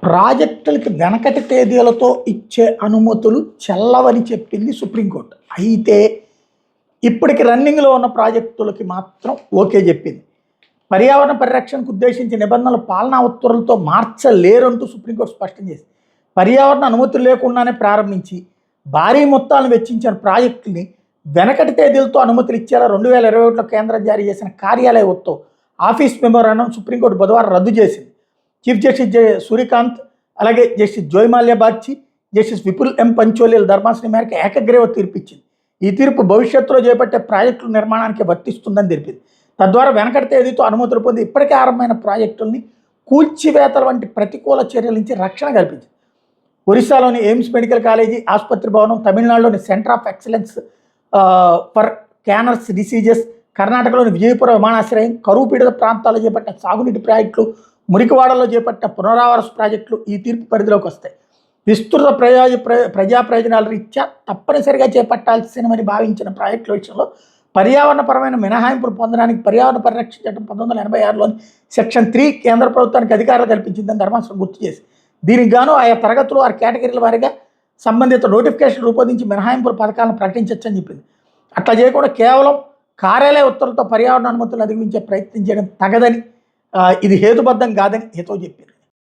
ప్రాజెక్టులకి వెనకటి తేదీలతో ఇచ్చే అనుమతులు చెల్లవని చెప్పింది సుప్రీంకోర్టు. అయితే ఇప్పటికి రన్నింగ్లో ఉన్న ప్రాజెక్టులకి మాత్రం ఓకే చెప్పింది. పర్యావరణ పరిరక్షణకు ఉద్దేశించిన నిబంధనలు పాలనా ఉత్తర్వులతో మార్చలేరంటూ సుప్రీంకోర్టు స్పష్టం చేసింది. పర్యావరణ అనుమతులు లేకుండానే ప్రారంభించి భారీ మొత్తాలను వెచ్చించిన ప్రాజెక్టుల్ని వెనకటి తేదీలతో అనుమతులు ఇచ్చేలా 2021లో కేంద్రం జారీ చేసిన కార్యాలయ ఉత్తర్వు ఆఫీస్ మెమోరాండం సుప్రీంకోర్టు బుధవారం రద్దు చేసింది. చీఫ్ జస్టిస్ సూర్యకాంత్, అలాగే జస్టిస్ జోయ్మాల్యా బాగ్చి, జస్టిస్ విపుల్ ఎం పంచోలీల ధర్మాసనం మేరకు ఏకగ్రీవ తీర్పిచ్చింది. ఈ తీర్పు భవిష్యత్తులో చేపట్టే ప్రాజెక్టుల నిర్మాణానికి వర్తిస్తుందని తెలిపింది. తద్వారా వెనకటి తేదీతో అనుమతులు పొంది ఇప్పటికే ఆరంభమైన ప్రాజెక్టుల్ని కూల్చివేతల వంటి ప్రతికూల చర్యల నుంచి రక్షణ కల్పించింది. ఒరిస్సాలోని ఎయిమ్స్ మెడికల్ కాలేజీ ఆసుపత్రి భవనం, తమిళనాడులోని centre of excellence for cancers diseases, కర్ణాటకలోని విజయపుర విమానాశ్రయం, కరువు పీడిత ప్రాంతాల్లో చేపట్టిన సాగునీటి ప్రాజెక్టులు, మురికివాడలో చేపట్టిన పునరావాస ప్రాజెక్టులు ఈ తీర్పు పరిధిలోకి వస్తాయి. విస్తృత ప్రజా ప్రయోజనాల రీత్యా తప్పనిసరిగా చేపట్టాల్సినవని భావించిన ప్రాజెక్టుల విషయంలో పర్యావరణపరమైన మినహాయింపులు పొందడానికి పర్యావరణ పరిరక్షణ చట్టం 1986లోని సెక్షన్ 3 కేంద్ర ప్రభుత్వానికి అధికారాలు కల్పించిందని ధర్మాసనం గుర్తు చేసి, దీనికి గాను ఆయా తరగతులు ఆ కేటగిరీల వారీగా సంబంధిత నోటిఫికేషన్ రూపొందించి మినహాయింపుల పథకాలను ప్రకటించవచ్చని చెప్పింది. అట్లా చేయకుండా కేవలం కార్యాలయ ఉత్తర్వులతో పర్యావరణ అనుమతులు అధిగమించే ప్రయత్నం చేయడం తగదని, ఇది హేతుబద్ధం కాదని హితవు చెప్పింది.